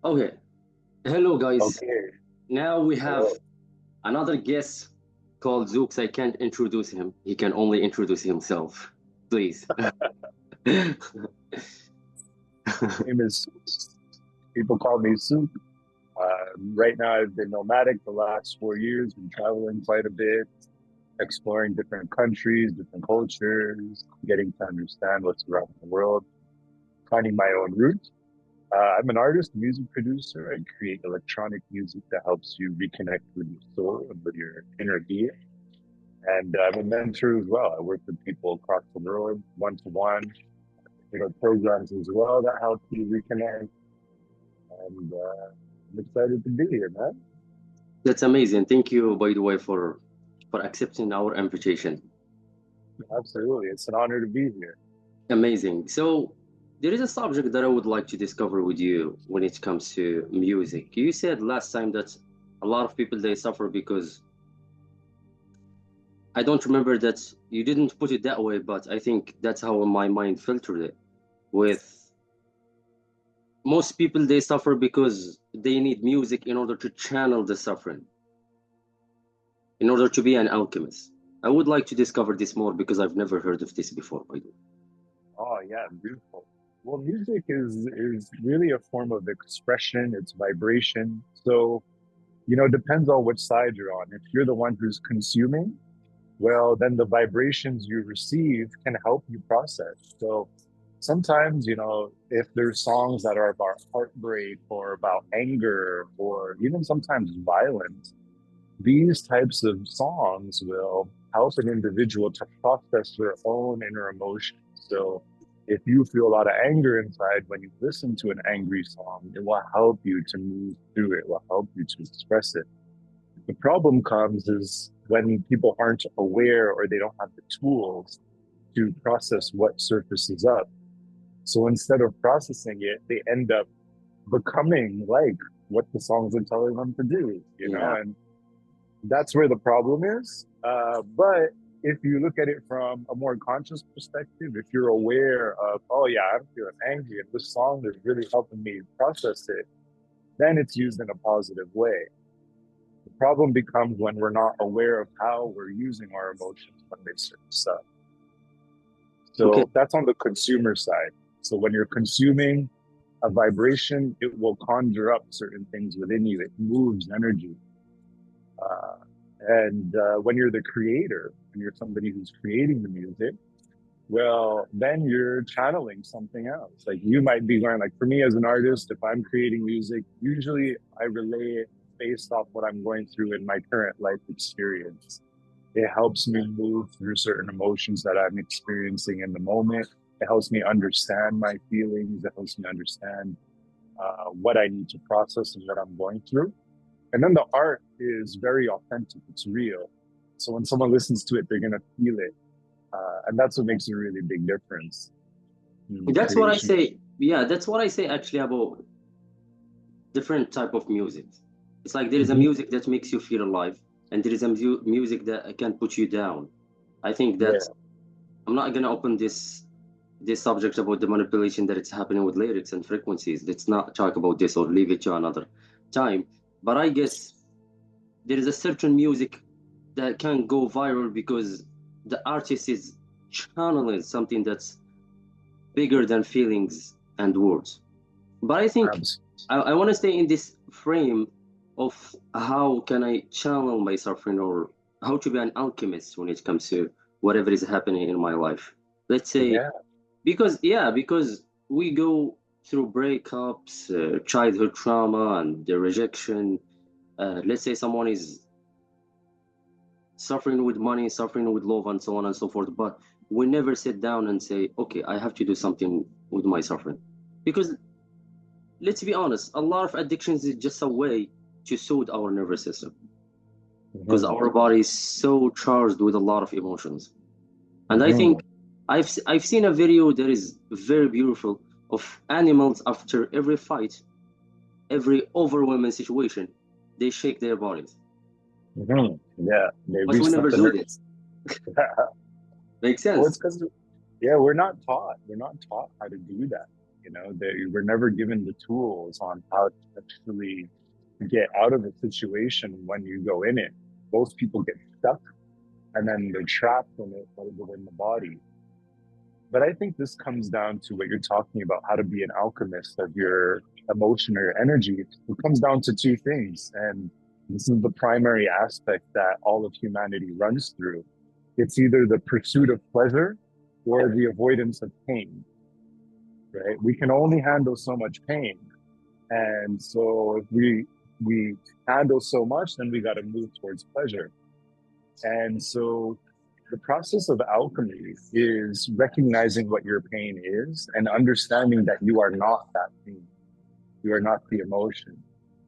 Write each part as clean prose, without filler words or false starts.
Okay. Hello, guys. Okay. Now we have Hello. another guest called Zuks. I can't introduce him. He can only introduce himself. Please. My name is Zuks. People call me Soup. Right now, I've been nomadic the last 4 years, been traveling quite a bit, exploring different countries, different cultures, getting to understand what's around the world, finding my own roots. I'm an artist, music producer. I create electronic music that helps you reconnect with your soul and with your inner being. And I'm a mentor as well. I work with people across the world, one to one, programs as well that help you reconnect. And I'm excited to be here, man. That's amazing. Thank you, by the way, for accepting our invitation. Absolutely. It's an honor to be here. Amazing. So there is a subject that I would like to discover with you when it comes to music. You said last time that a lot of people they suffer because I don't remember that you didn't put it that way, but I think that's how my mind filtered it. With most people, they suffer because they need music in order to channel the suffering, in order to be an alchemist. I would like to discover this more because I've never heard of this before, by the way. Oh yeah, beautiful. Well, music is really a form of expression, it's vibration. So, depends on which side you're on. If you're the one who's consuming, well, then the vibrations you receive can help you process. So sometimes, if there's songs that are about heartbreak or about anger or even sometimes violence, these types of songs will help an individual to process their own inner emotions. So if you feel a lot of anger inside when you listen to an angry song, it will help you to move through it, it will help you to express it. The problem comes is when people aren't aware or they don't have the tools to process what surfaces up. So instead of processing it, they end up becoming like what the songs are telling them to do, Yeah. and that's where the problem is. But if you look at it from a more conscious perspective, if you're aware of, oh yeah, I'm feeling angry and this song is really helping me process it, then it's used in a positive way. The problem becomes when we're not aware of how we're using our emotions when they surface up. Okay. So that's on the consumer side. So when you're consuming a vibration, it will conjure up certain things within you. It moves energy. Uh, and when you're the creator and you're somebody who's creating the music, well, then you're channeling something else. Like you might be going, like for me as an artist, if I'm creating music, usually I relay it based off what I'm going through in my current life experience. It helps me move through certain emotions that I'm experiencing in the moment. It helps me understand my feelings. It helps me understand what I need to process and what I'm going through. And then the art is very authentic. It's real. So when someone listens to it, they're going to feel it. And that's what makes a really big difference in That's what I creation. say. Yeah, that's what I say actually about different type of music. It's like there is a Mm-hmm. music that makes you feel alive, and there is a music that can put you down. I think that Yeah. I'm not gonna open this subject about the manipulation that it's happening with lyrics and frequencies. Let's not talk about this or leave it to another time. But I guess there is a certain music that can go viral because the artist is channeling something that's bigger than feelings and words. But I think Abs- I want to stay in this frame of how can I channel my suffering or how to be an alchemist when it comes to whatever is happening in my life. Let's say yeah. because we go through breakups, childhood trauma, and the rejection. Let's say someone is suffering with money, suffering with love, and so on and so forth. But we never sit down and say, okay, I have to do something with my suffering. Because let's be honest, a lot of addictions is just a way to soothe our nervous system because Mm-hmm. our body is so charged with a lot of emotions. And I think Mm-hmm. I've seen a video that is very beautiful of animals after every fight, every overwhelming situation, they shake their bodies. Mm-hmm. Yeah. They But we reset never the do nerve. this. Makes Well, it's sense. because, yeah, we're not taught. We're not taught how to do that. You know, we're never given the tools on how to actually get out of a situation when you go in it. Most people get stuck and then they're trapped in it within the body. But I think this comes down to what you're talking about, how to be an alchemist of your emotion or your energy. It comes down to two things. And this is the primary aspect that all of humanity runs through. It's either the pursuit of pleasure or the avoidance of pain, right? We can only handle so much pain. And so if we handle so much, then we got to move towards pleasure. And so the process of alchemy is recognizing what your pain is and understanding that you are not that pain. You are not the emotion.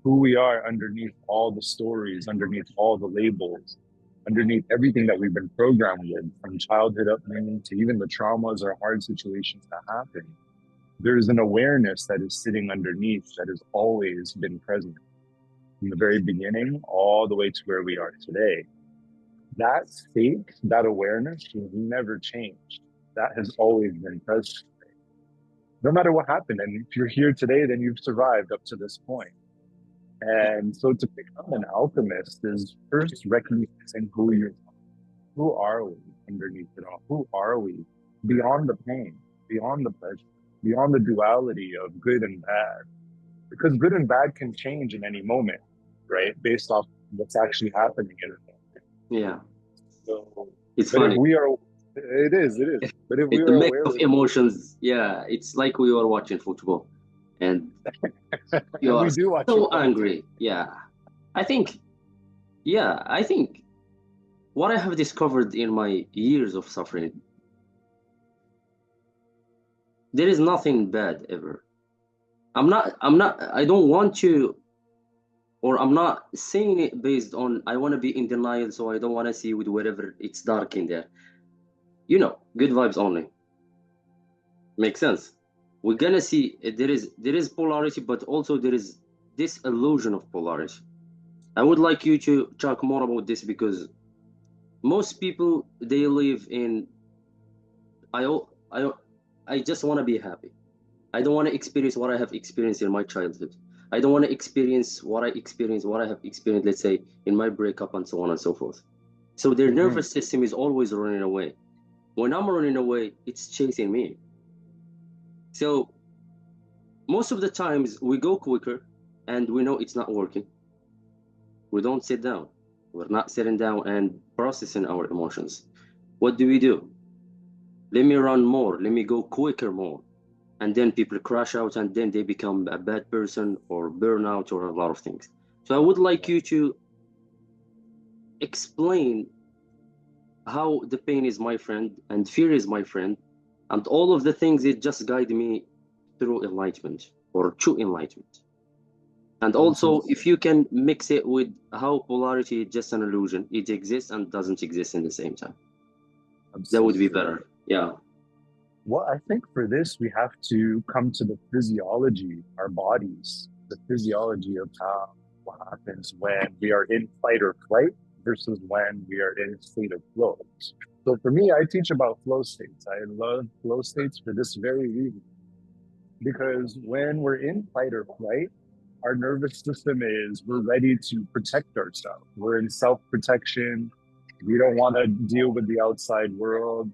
Who we are underneath all the stories, underneath all the labels, underneath everything that we've been programmed with, from childhood upbringing to even the traumas or hard situations that happen. There's an awareness that is sitting underneath that has always been present from the very beginning all the way to where we are today. That state, that awareness has never changed. That has always been present. No matter what happened. And if you're here today, then you've survived up to this point. And so to become an alchemist is first recognizing who are we underneath it all? Who are we beyond the pain, beyond the pleasure, beyond the duality of good and bad? Because good and bad can change in any moment, right? Based off what's actually happening in it. Yeah. So, it's but funny. if we are, it is. But if we It's are a mix aware of emotions. Yeah, it's like we were watching football, and you we are do watch so football. angry. Yeah, I think what I have discovered in my years of suffering, there is nothing bad ever. I don't want to, or I'm not saying it based on I want to be in denial, so I don't want to see with whatever it's dark in there. You know, good vibes only. Makes sense. We're gonna see there is polarity, but also there is this illusion of polarity. I would like you to talk more about this because most people they live in I I I just want to be happy. I don't want to experience what I have experienced in my childhood. I don't want to experience what I have experienced, let's say, in my breakup and so on and so forth. So their nervous system is always running away. When I'm running away, it's chasing me. So most of the times we go quicker and we know it's not working. We don't sit down. We're not sitting down and processing our emotions. What do? Let me run more. Let me go quicker more. And then people crash out and then they become a bad person or burnout or a lot of things. So I would like you to explain how the pain is my friend and fear is my friend and all of the things that just guide me through enlightenment or to enlightenment. And also, if you can mix it with how polarity is just an illusion, it exists and doesn't exist in the same time. That would be better. Yeah. Well, I think for this, we have to come to the physiology, our bodies, the physiology of what happens when we are in fight or flight versus when we are in a state of flow. So for me, I teach about flow states. I love flow states for this very reason. Because when we're in fight or flight, our nervous system we're ready to protect ourselves. We're in self-protection. We don't want to deal with the outside world.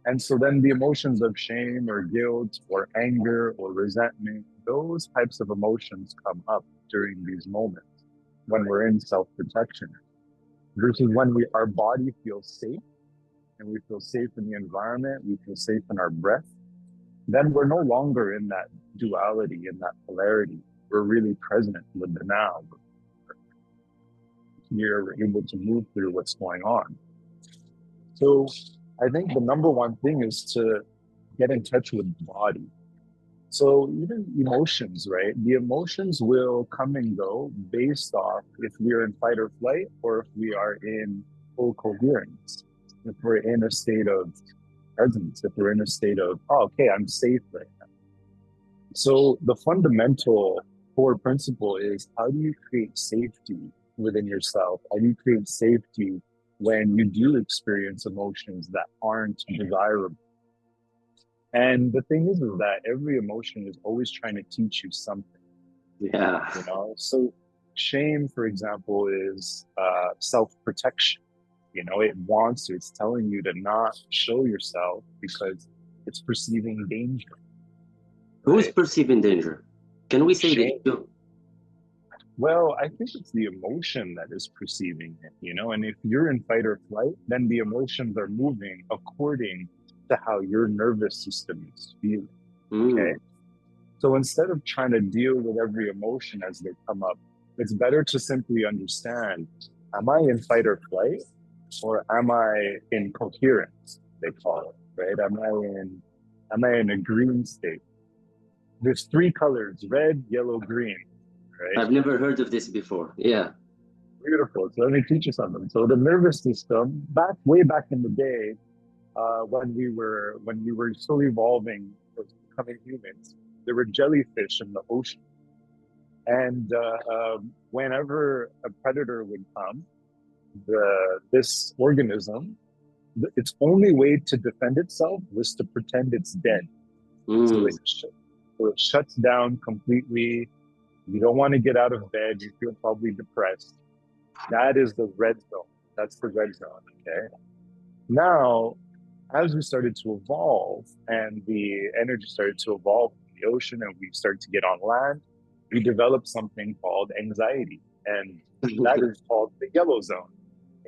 And so then the emotions of shame or guilt or anger or resentment, those types of emotions come up during these moments when we're in self-protection. Versus when our body feels safe and we feel safe in the environment, we feel safe in our breath, then we're no longer in that duality, in that polarity. We're really present with the now. We're able to move through what's going on. So I think the number one thing is to get in touch with the body. So even emotions, right? The emotions will come and go based off if we're in fight or flight or if we are in full coherence. If we're in a state of presence, if we're in a state of, oh, okay, I'm safe right now. So the fundamental core principle is how do you create safety within yourself? How do you create safety when you do experience emotions that aren't desirable? And the thing is that every emotion is always trying to teach you something, Yeah. you know? So shame, for example, is self-protection. You know, it wants to, it's telling you to not show yourself because it's perceiving danger, Who's right? perceiving danger? Can we say Shame. that? Well, I think it's the emotion that is perceiving it, you know, and if you're in fight or flight, then the emotions are moving according to how your nervous system is feeling. Okay. Mm. So instead of trying to deal with every emotion as they come up, it's better to simply understand, am I in fight or flight, or am I in coherence, they call it, right? Am I in a green state? There's three colors, red, yellow, green, right? I've never heard of this before. Yeah. Beautiful. So let me teach you something. So the nervous system, way back in the day, when we were still evolving, becoming humans, there were jellyfish in the ocean, and whenever a predator would come, this organism, its only way to defend itself was to pretend it's dead. So Mm. it shuts down completely. You don't want to get out of bed. You feel probably depressed. That is the red zone. That's the red zone. Okay. Now, as we started to evolve and the energy started to evolve in the ocean and we started to get on land, we developed something called anxiety. And that is called the yellow zone.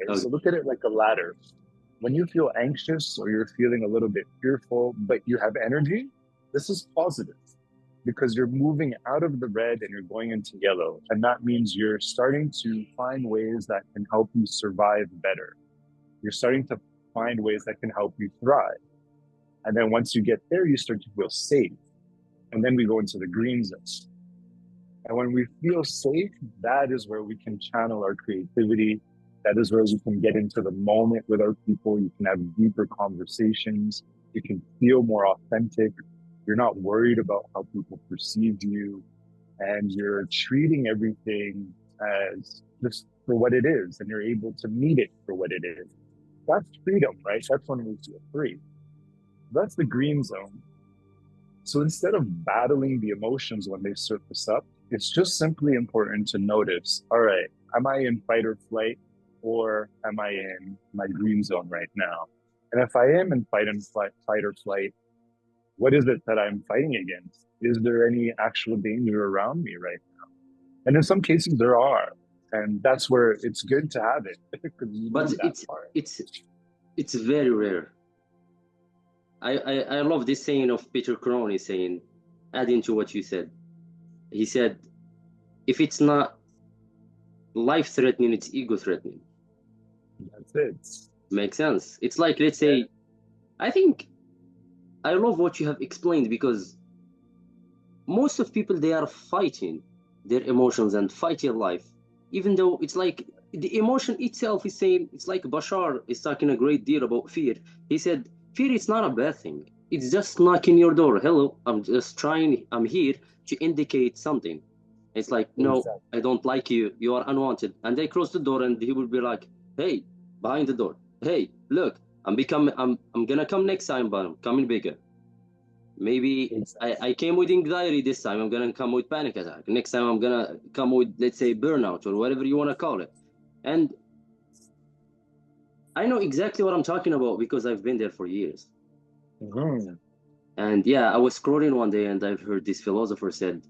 Okay? Okay. So look at it like a ladder. When you feel anxious or you're feeling a little bit fearful, but you have energy, this is positive because you're moving out of the red and you're going into yellow. And that means you're starting to find ways that can help you survive better. You're starting to find ways that can help you thrive. And then once you get there, you start to feel safe. And then we go into the green zone. And when we feel safe, that is where we can channel our creativity. That is where we can get into the moment with our people. You can have deeper conversations. You can feel more authentic. You're not worried about how people perceive you. And you're treating everything as just for what it is. And you're able to meet it for what it is. That's freedom, right? That's when we feel free. That's the green zone. So instead of battling the emotions when they surface up, it's just simply important to notice, all right, am I in fight or flight, or am I in my green zone right now? And if I am in fight or flight, what is it that I'm fighting against? Is there any actual danger around me right now? And in some cases there are. And that's where it's good to have it because you But need that part. it's very rare. I love this saying of Peter Crony saying, adding to what you said. He said, if it's not life threatening, it's ego threatening. That's it. Makes sense. It's like, let's say, I think I love what you have explained because most of people, they are fighting their emotions and fighting life, even though it's like the emotion itself is saying, it's like Bashar is talking a great deal about fear. He said, fear is not a bad thing. It's just knocking your door. Hello, I'm just trying, I'm here to indicate something. It's like, no, Exactly. I don't like you. You are unwanted. And they close the door and he will be like, hey, behind the door. Hey, look, I'm gonna come next time, but I'm coming bigger. Maybe Exactly. I came with anxiety this time. I'm gonna come with panic attack. Next time I'm gonna come with, let's say, burnout or whatever you want to call it. And I know exactly what I'm talking about because I've been there for years. Mm-hmm. And yeah, I was scrolling one day and I've heard this philosopher said,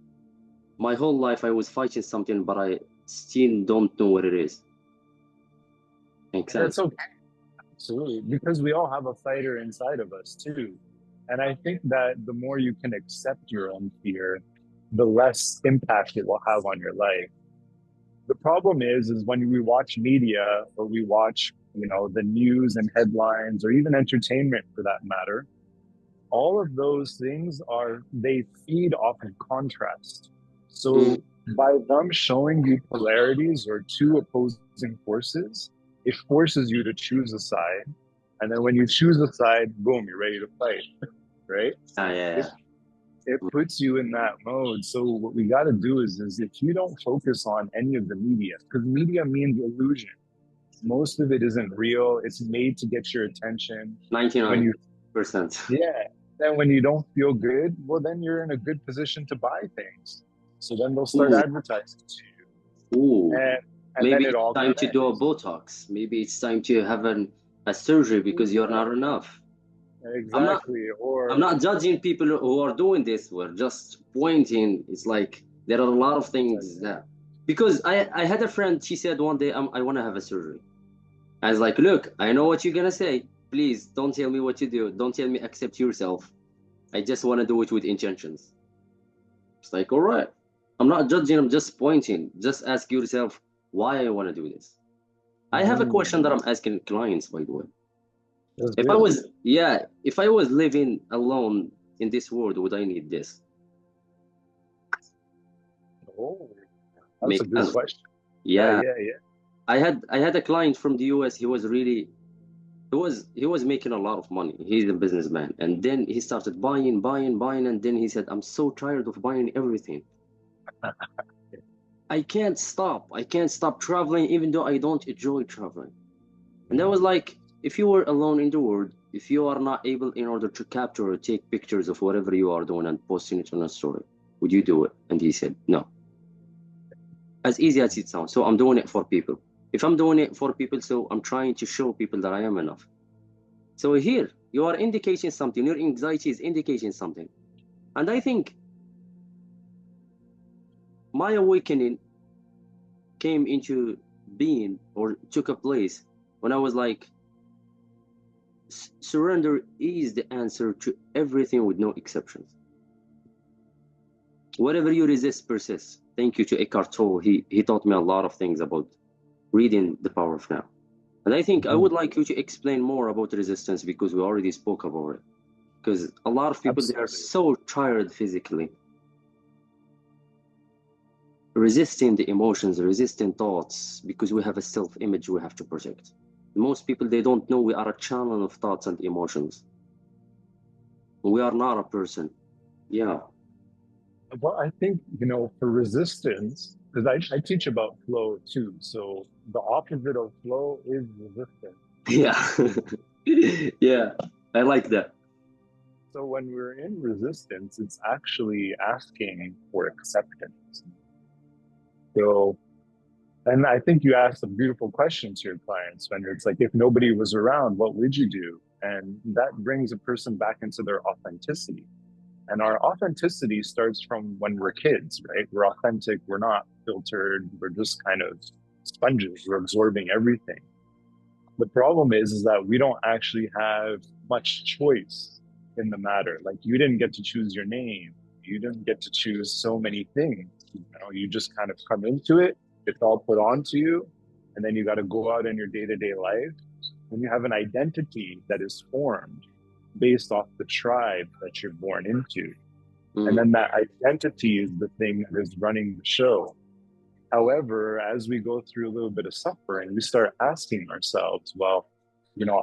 my whole life I was fighting something, but I still don't know what it is. Makes That's sense. okay. Absolutely. Because we all have a fighter inside of us too. And I think that the more you can accept your own fear, the less impact it will have on your life. The problem is when we watch media or we watch, the news and headlines or even entertainment for that matter, all of those things they feed off of contrast. So by them showing you polarities or two opposing forces, it forces you to choose a side. And then when you choose a side, boom, you're ready to fight, right? Yeah. It puts you in that mode. So what we got to do is if you don't focus on any of the media, because media means illusion. Most of it isn't real. It's made to get your attention. 99%. Yeah, Then when you don't feel good, well, then you're in a good position to buy things. So then they'll start Ooh. advertising to you. Ooh. And Maybe then it all it's time to do a connects. Botox. Maybe it's time to have a surgery because you're not enough. Exactly. I'm not judging people who are doing this. We're just pointing. It's like there are a lot of things that, because I had a friend, she said one day, I want to have a surgery. I was like, look, I know what you're going to say. Please don't tell me what to do. Don't tell me accept yourself. I just want to do it with intentions. It's like, all right. I'm not judging. I'm just pointing. Just ask yourself why I want to do this. I have a question that I'm asking clients, by the way. If I was, if I was living alone in this world, would I need this? Oh, that's a good question. Yeah. I had a client from the US. He was really, he was making a lot of money. He's a businessman, and then he started buying, and then he said, "I'm so tired of buying everything. I can't stop. I can't stop traveling, even though I don't enjoy traveling." And I was like, if you were alone in the world, if you are not able in order to capture or take pictures of whatever you are doing and posting it on a story, would you do it? And he said, no. As easy as it sounds. So I'm doing it for people. If I'm doing it for people, so I'm trying to show people that I am enough. So here, you are indicating something. Your anxiety is indicating something. And I think my awakening came into being or took a place when I was like, surrender is the answer to everything with no exceptions. Whatever you resist persists. Thank you to Eckhart Tolle. He taught me a lot of things about reading The Power of Now. And I think I would like you to explain more about resistance, because we already spoke about it. Because a lot of people, they are so tired physically. Resisting the emotions, resisting thoughts, because we have a self-image we have to protect. Most people, they don't know we are a channel of thoughts and emotions. We are not a person. Yeah. Well, I think, for resistance, because I teach about flow too. So the opposite of flow is resistance. Yeah. Yeah, I like that. So when we're in resistance, it's actually asking for acceptance. So, and I think you asked a beautiful question to your clients when it's like, if nobody was around, what would you do? And that brings a person back into their authenticity. And our authenticity starts from when we're kids, right? We're authentic, we're not filtered, we're just kind of sponges, we're absorbing everything. The problem is that we don't actually have much choice in the matter. Like, you didn't get to choose your name, you didn't get to choose so many things. You just kind of come into it, it's all put onto you, and then you got to go out in your day-to-day life, and you have an identity that is formed based off the tribe that you're born into. And then that identity is the thing that is running the show. However, as we go through a little bit of suffering, we start asking ourselves, well,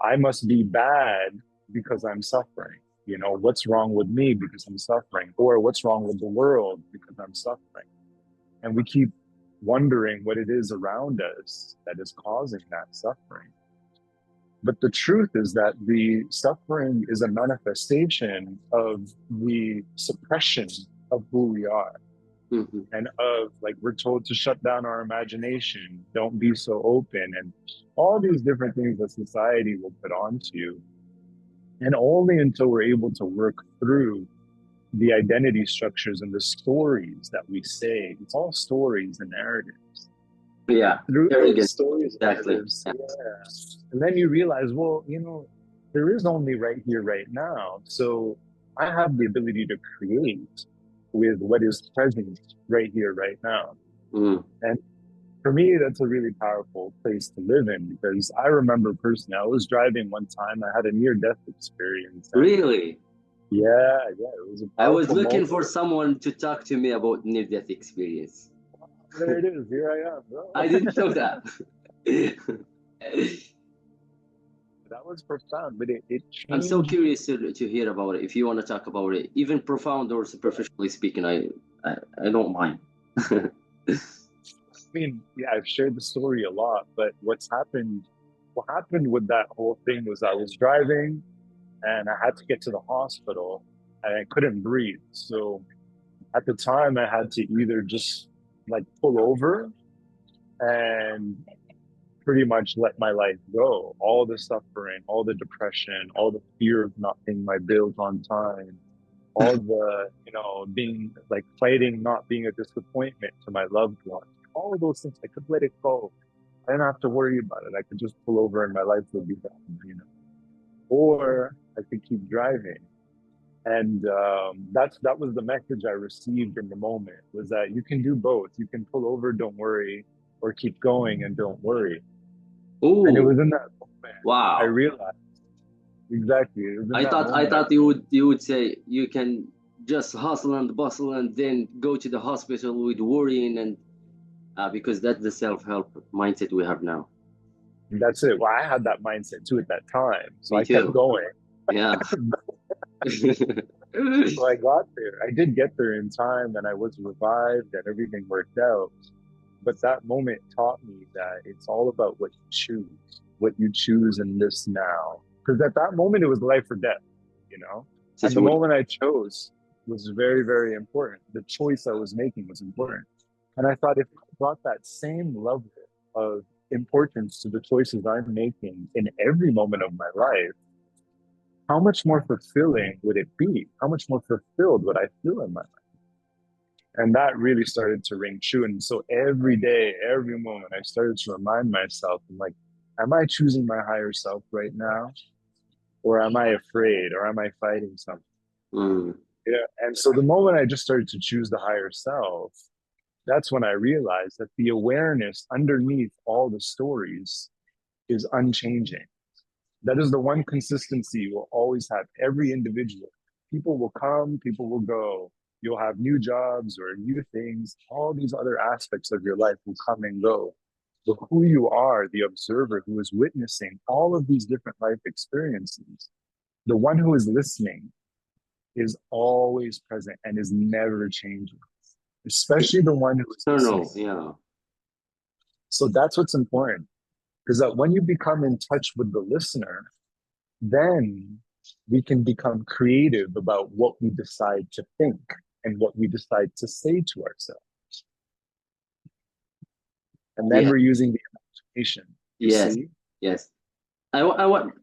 I must be bad because I'm suffering. What's wrong with me because I'm suffering? Or what's wrong with the world because I'm suffering? And we keep wondering what it is around us that is causing that suffering. But the truth is that the suffering is a manifestation of the suppression of who we are. And of, like, we're told to shut down our imagination, don't be so open, and all these different things that society will put onto you. And only until we're able to work through the identity structures and the stories that we say, it's all stories and narratives. Yeah, through very those good. stories, Exactly. And then you realize, well, there is only right here, right now. So I have the ability to create with what is present right here, right now. And for me, that's a really powerful place to live in, because I remember personally, I was driving one time, I had a near-death experience. Really? Yeah, it was a powerful I was looking moment. for someone to talk to me about near-death experience. There it is. Here I am. Bro. I didn't know that. That was profound, but it changed. I'm so curious to hear about it. If you want to talk about it, even profound or superficially speaking, I don't mind. I mean, yeah, I've shared the story a lot, but what happened with that whole thing was I was driving, and I had to get to the hospital, and I couldn't breathe. So at the time, I had to either just like pull over and pretty much let my life go. All the suffering, all the depression, all the fear of not paying my bills on time, all the, being like fighting, not being a disappointment to my loved ones, all of those things, I could let it go. I didn't have to worry about it. I could just pull over and my life would be done. Or I could keep driving. And that was the message I received in the moment, was that you can do both. You can pull over, don't worry, or keep going and don't worry. And it Oh, was in that moment I wow. realized exactly. It was in I that thought moment you would say you can just hustle and bustle and then go to the hospital with worrying and because that's the self-help mindset we have now. that's it. Well, I had that mindset too at that time, so Me I kept too. going. Yeah. So I got there. I did get there in time, and I was revived, and everything worked out. But that moment taught me that it's all about what you choose in this now. Because at that moment, it was life or death, you know? And the Situation. moment I chose was very, very important. The choice I was making was important. And I thought if I brought that same level of importance to the choices I'm making in every moment of my life, how much more fulfilling would it be? How much more fulfilled would I feel in my life? And that really started to ring true. And so every day, every moment, I started to remind myself, I'm like, am I choosing my higher self right now? Or am I afraid? Or am I fighting something? Mm. Yeah. And so the moment I just started to choose the higher self, that's when I realized that the awareness underneath all the stories is unchanging. That is the one consistency you will always have. Every individual. People will come, people will go. You'll have new jobs or new things. All these other aspects of your life will come and go. But who you are, the observer who is witnessing all of these different life experiences, the one who is listening is always present and is never changing, especially the one who is No, listening. no, yeah. So that's what's important. Because that when you become in touch with the listener, then we can become creative about what we decide to think and what we decide to say to ourselves. And then Yeah. we're using the imagination, you Yes. see? Yes. I want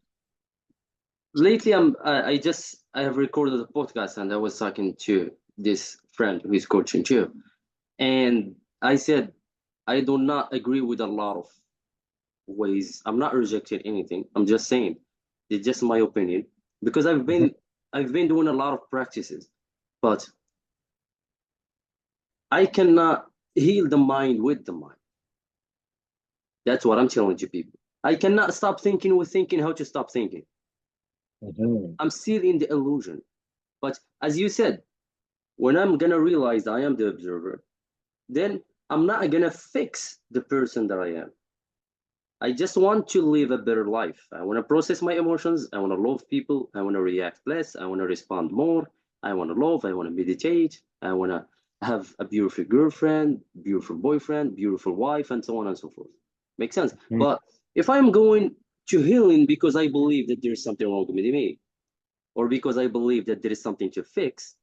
lately I have recorded a podcast and I was talking to this friend who is coaching too. And I said I do not agree with a lot of ways. I'm not rejecting anything. I'm just saying it's just my opinion because Mhm. I've been doing a lot of practices, but I cannot heal the mind with the mind. That's what I'm telling you people. I cannot stop thinking with thinking how to stop thinking. Mhm. I'm still in the illusion. But as you said, when I'm gonna realize I am the observer, then I'm not gonna fix the person that I am. I just want to live a better life. I want to process my emotions. I want to love people. I want to react less. I want to respond more. I want to love. I want to meditate. I want to have a beautiful girlfriend, beautiful boyfriend, beautiful wife, and so on and so forth. Makes sense. Mhm. But if I'm going to healing because I believe that there is something wrong with me, or because I believe that there is something to fix,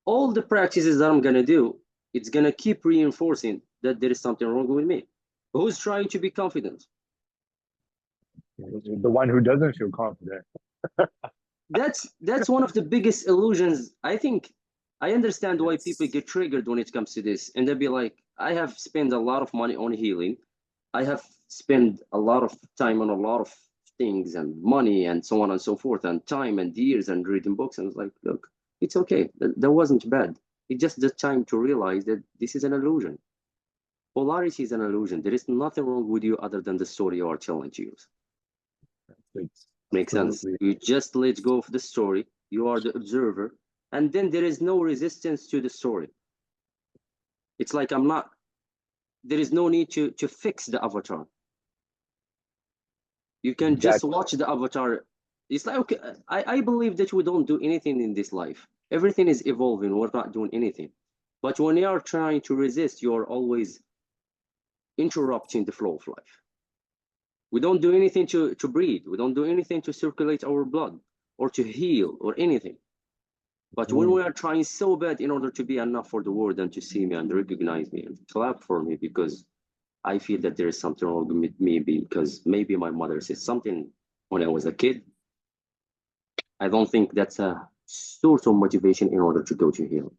all the practices that I'm going to do, it's going to keep reinforcing that there is something wrong with me. Who's trying to be confident? The one who doesn't feel confident. That's one of the biggest illusions. I think I understand why people get triggered when it comes to this, and they'll be like, I have spent a lot of money on healing. I have spent a lot of time on a lot of things and money and so on and so forth, and time and years and reading books. And it's like, look, it's okay. That wasn't bad. It's just the time to realize that this is an illusion. Polarity is an illusion. There is nothing wrong with you other than the story you are telling to you. It's Makes sense. absolutely. You just let go of the story. You are the observer, and then there is no resistance to the story. It's like I'm not. There is no need to fix the avatar. You can just Exactly. watch the avatar. It's like okay. I believe that we don't do anything in this life. Everything is evolving. We're not doing anything. But when you are trying to resist, you are always interrupting the flow of life. We don't do anything to breathe. We don't do anything to circulate our blood. or to heal or anything. But when we are trying so bad in order to be enough for the world and to see me and recognize me and clap for me because I feel that there is something wrong with me because maybe my mother said something when I was a kid, I don't think that's a source of motivation in order to go to heal.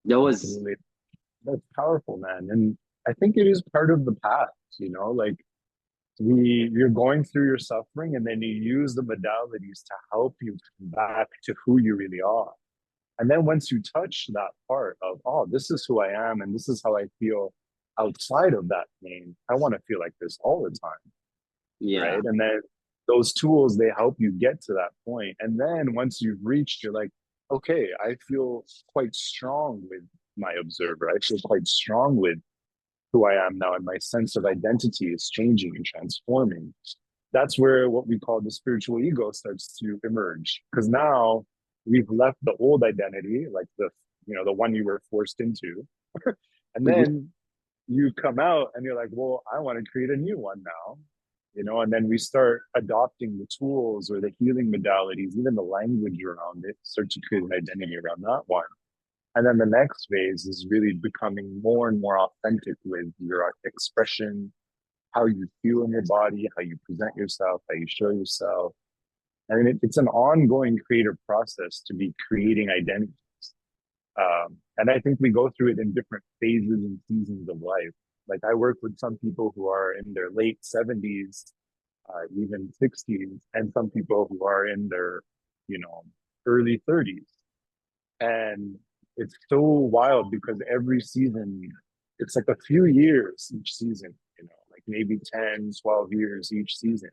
That was... Absolutely. That's powerful, man. And I think it is part of the path, you know, like you're going through your suffering and then you use the modalities to help you come back to who you really are. And then once you touch that part of, oh, this is who I am and this is how I feel outside of that pain, I want to feel like this all the time. Yeah. Right. And then those tools, they help you get to that point. And then once you've reached, you're like, okay, I feel quite strong with my observer. I feel quite strong with who I am now, and my sense of identity is changing and transforming. That's where what we call the spiritual ego starts to emerge, because now we've left the old identity, like the one you were forced into, and then you come out and you're like, well, I want to create a new one now, and then we start adopting the tools or the healing modalities, even the language around it, start to create an identity around that one. And then the next phase is really becoming more and more authentic with your expression, how you feel in your body, how you present yourself, how you show yourself. I mean, it's an ongoing creative process to be creating identities. And I think we go through it in different phases and seasons of life. Like I work with some people who are in their late 70s, even 60s, and some people who are in their, early 30s. And it's so wild because every season, it's like a few years each season, like maybe 10, 12 years each season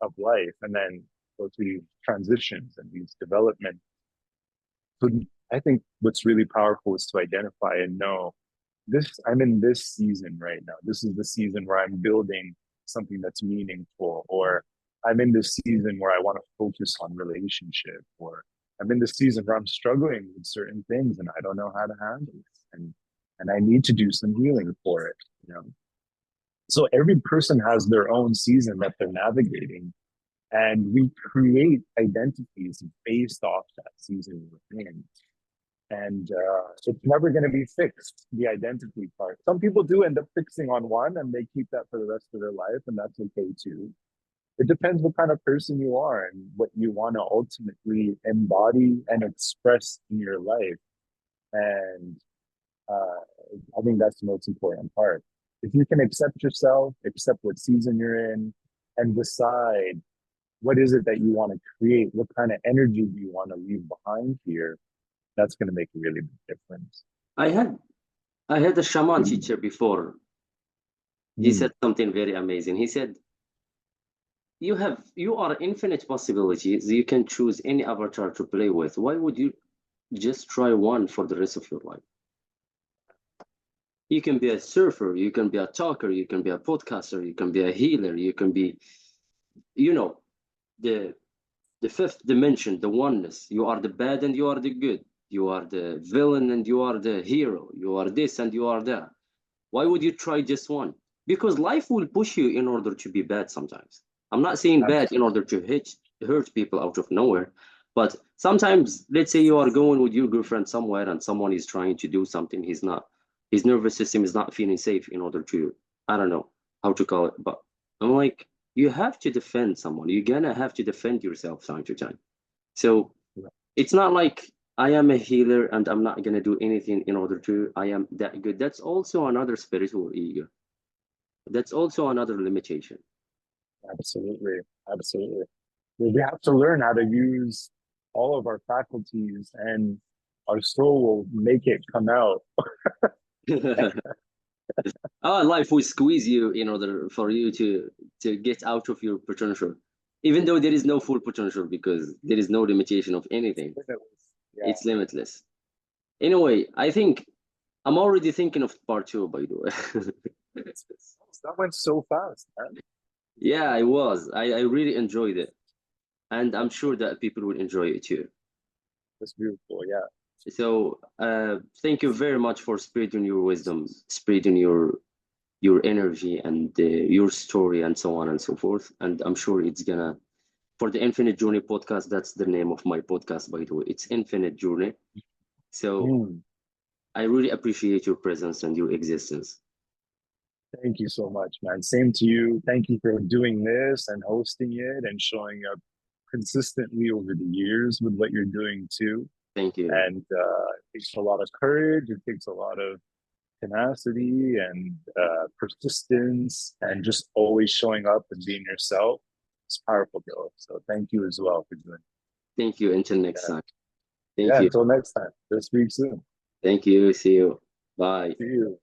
of life. And then go through these transitions and these developments. So I think what's really powerful is to identify and know I'm in this season right now. This is the season where I'm building something that's meaningful, or I'm in this season where I want to focus on relationship, or I'm in this season where I'm struggling with certain things and I don't know how to handle it. And I need to do some healing for it, So every person has their own season that they're navigating. And we create identities based off that season we're in. And it's never going to be fixed, the identity part. Some people do end up fixing on one and they keep that for the rest of their life, and that's okay too. It depends what kind of person you are and what you want to ultimately embody and express in your life. And I think that's the most important part. If you can accept yourself, accept what season you're in, and decide what is it that you want to create, what kind of energy do you want to leave behind here, that's going to make a really big difference. I had a shaman teacher before. He said something very amazing. He said, you are infinite possibilities. You can choose any avatar to play with. Why would you just try one for the rest of your life? You can be a surfer, you can be a talker, you can be a podcaster, you can be a healer, you can be, the fifth dimension, the oneness. You are the bad and you are the good. You are the villain and you are the hero. You are this and you are that. Why would you try just one? Because life will push you in order to be bad sometimes. I'm not saying bad in order to hurt people out of nowhere, but sometimes, let's say you are going with your girlfriend somewhere and someone is trying to do something his nervous system is not feeling safe in order to, I don't know how to call it, but I'm like, you have to defend someone. You're gonna have to defend yourself time to time. So it's not like I am a healer and I'm not gonna do anything in order to, I am that good. That's also another spiritual ego. That's also another limitation. Absolutely. Absolutely. We have to learn how to use all of our faculties, and our soul will make it come out. Life will squeeze you in order for you to get out of your potential, even though there is no full potential, because there is no limitation of anything. It's limitless. Anyway, I think I'm already thinking of part 2, by the way. That went so fast, man. Yeah, I was. I really enjoyed it, and I'm sure that people will enjoy it too. That's beautiful. Yeah. So thank you very much for spreading your wisdom, spreading your energy and your story and so on and so forth. And I'm sure it's gonna for the Infinite Journey podcast. That's the name of my podcast, by the way. It's Infinite Journey. So I really appreciate your presence and your existence. Thank you so much, man. Same to you. Thank you for doing this and hosting it and showing up consistently over the years with what you're doing too. Thank you. And it takes a lot of courage. It takes a lot of tenacity and persistence and just always showing up and being yourself. It's powerful, bro. So thank you as well for doing it. Thank you. Until next time. Thank you. Until next time. Let's speak soon. Thank you. See you. Bye. See you.